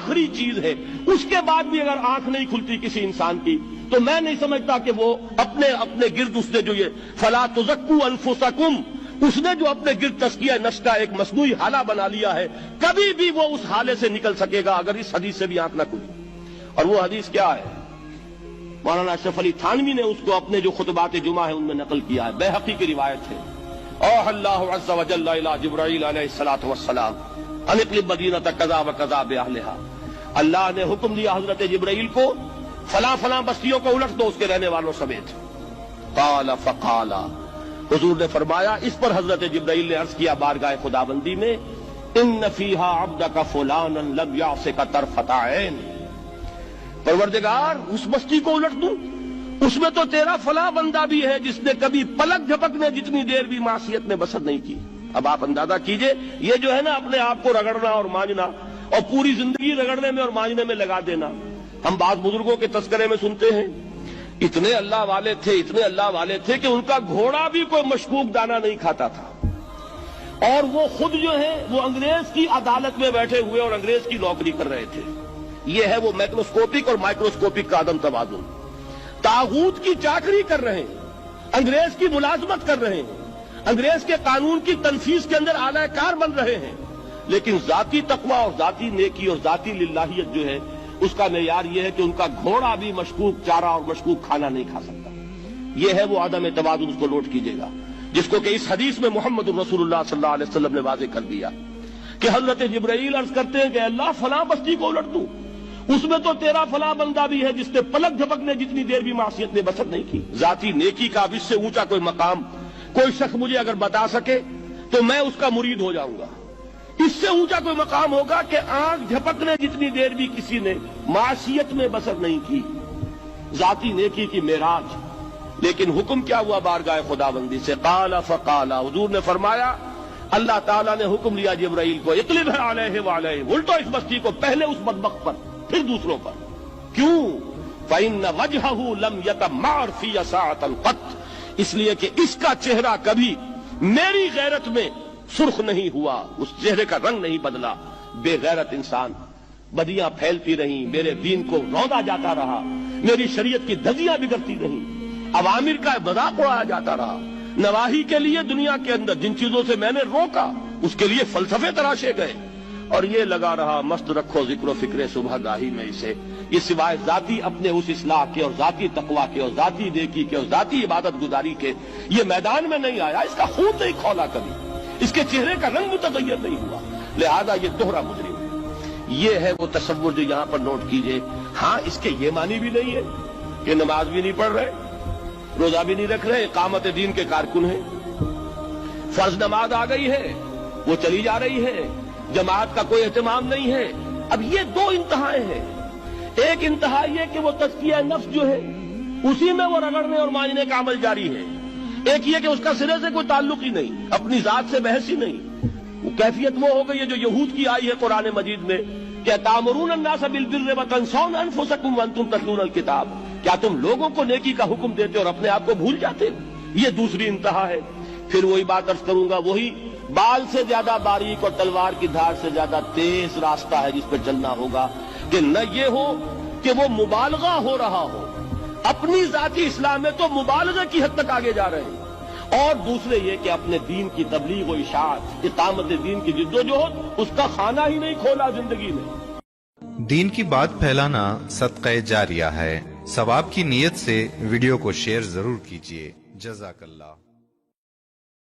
आखिरी चीज है, उसके बाद भी अगर आंख नहीं खुलती किसी इंसान की, तो मैं नहीं समझता कि वो अपने अपने गिर्द उसने जो ये फला तुज़क्कू अनफुसकुम, उसने जो अपने गिर्द तज़किया नफ्स का एक मसनूई हाला बना लिया है, कभी भी वो उस हाले से निकल सकेगा अगर इस हदीस से भी आंख न खुली। और वो हदीस क्या है? मौलाना अशरफ अली थानवी ने उसको अपने जो खुतबात जुमा है उनमें नकल किया है, बैहक़ी की रिवायत है। और अल्लाहु अज़्ज़ व जल्ल इला जिब्राईल अलैहिस्सलातु वस्सलाम अनिक़लिब मदीनत कज़ा व कज़ा बिअहलिहा, अल्लाह ने हुक्म दिया हजरत जिब्राईल को, फला फला बस्तियों को उलट दो उसके रहने वालों समेत। क़ाला फ़क़ाला, हुजूर ने फरमाया, इस पर हजरत जिब्राईल ने अर्ज किया बारगाह खुदाबंदी में, इन्न फ़ीहा अब्दका फ़ुलानन लब यासिका तरफ़त ऐन, परवरदिगार उस बस्ती को उलट दूं, उसमें तो तेरा फला बंदा भी है जिसने कभी पलक झपकने जितनी देर भी मासियत में बसर नहीं की। अब आप अंदाजा कीजिए, ये जो है ना अपने आप को रगड़ना और मांझना और पूरी जिंदगी रगड़ने में और मांझने में लगा देना। हम बात बुजुर्गों के तस्करे में सुनते हैं, इतने अल्लाह वाले थे, इतने अल्लाह वाले थे कि उनका घोड़ा भी कोई मशकूक दाना नहीं खाता था, और वो खुद जो है वो अंग्रेज की अदालत में बैठे हुए और अंग्रेज की नौकरी कर रहे थे। ये है वो मैक्रोस्कोपिक और माइक्रोस्कोपिक का अदम तवाज़ुन। तागूत की चाकरी कर रहे हैं, अंग्रेज की मुलाजमत कर रहे हैं, अंग्रेज के कानून की तनफीज के अंदर आलाकार बन रहे हैं, लेकिन जाती तकवा और जाती नेकी और जाती लिल्लाहियत जो है उसका मेयार यह है कि उनका घोड़ा भी मशकूक चारा और मशकूक खाना नहीं खा सकता। यह है वो आदम तवाज़ुन, उसको नोट कीजिएगा, जिसको कि इस हदीस में मोहम्मद रसूलुल्लाह सल्लल्लाहु अलैहि वसल्लम ने वाज़ेह कर दिया कि हजरत जिब्राईल अर्ज करते हैं कि अल्लाह फला बस्ती को उलट दूं, उसमें तो तेरा फला बंदा भी है जिसने पलक झपकने जितनी देर भी मासियत में बसर नहीं की। जाती नेकी का अब इससे ऊंचा कोई मकाम कोई शख्स मुझे अगर बता सके तो मैं उसका मुरीद हो जाऊंगा। इससे ऊंचा कोई मकाम होगा कि आंख झपकने जितनी देर भी किसी ने मासियत में बसर नहीं की, जाती नेकी की मेराज। लेकिन हुक्म क्या हुआ बारगाह खुदाबंदी से? क़ाला फ़क़ाला, हुजूर ने फरमाया, अल्लाह ताला ने हुक्म लिया जिब्राईल को, इक़लिब अलैहि व अलैहि, उल्टो इस बस्ती को, पहले उस बदबख्त पर फिर दूसरों पर। क्यों? फ़इन्न वजहहु लम यतमअर फ़ी साअतन क़त, इसलिए कि इसका चेहरा कभी मेरी गैरत में सुर्ख नहीं हुआ, उस चेहरे का रंग नहीं बदला। बेगैरत इंसान, बदियां फैलती रहीं, मेरे दीन को रौंदा जाता रहा, मेरी शरीयत की धज्जियां बिगड़ती रहीं, अवामिर का मजाक उड़ाया जाता रहा, नवाही के लिए दुनिया के अंदर जिन चीजों से मैंने रोका उसके लिए फलसफे तराशे गए, और ये लगा रहा मस्त रखो जिक्र फिक्र सुबह गाही में इसे, ये सिवाय जाती अपने उस इस्लाह के और जाती तकवा के और जाती नेकी के और जाती इबादत गुजारी के ये मैदान में नहीं आया, इसका खून नहीं खौला कभी, इसके चेहरे का रंग मुतगय्यर नहीं हुआ, लिहाजा ये दोहरा मुजरिम है। ये है वो तसव्वुर जो यहां पर नोट कीजिए। हाँ, इसके ये मानी भी नहीं है कि नमाज भी नहीं पढ़ रहे, रोजा भी नहीं रख रहे, इकामत दीन के कारकुन है, फर्ज नमाज आ गई है वो चली जा रही है, जमात का कोई एहतमाम नहीं है। अब ये दो इंतहाएं हैं, एक इंतहा ये कि वो तज़किया नफ्स जो है उसी में वो रगड़ने और मांझने का अमल जारी है, एक ये कि उसका सिरे से कोई ताल्लुक ही नहीं, अपनी जात से बहस ही नहीं। वो कैफियत वो हो गई है जो यहूद की आई है कुरान मजीद में, क्या तामुरून अन्नास बिल बिर्रि व तंसौना अनफुसकुम व अंतुम ततलूनल किताब, क्या तुम लोगों को नेकी का हुक्म देते और अपने आप को भूल जाते? ये दूसरी इंतहा है। फिर वही बात अर्ज करूंगा, वही बाल से ज्यादा बारीक और तलवार की धार से ज्यादा तेज रास्ता है जिस पर चलना होगा, कि न ये हो कि वो मुबालगा हो रहा हो, अपनी जाती इस्लाम में तो मुबालगा की हद तक आगे जा रहे हैं, और दूसरे ये कि अपने दीन की तबलीग व इशाअत, इकामत दीन की जिद्दोजहद, उसका खाना ही नहीं खोला जिंदगी में। दीन की बात फैलाना सदक़े जारिया है। सवाब की नीयत से वीडियो को शेयर जरूर कीजिए। जज़ाकल्लाह।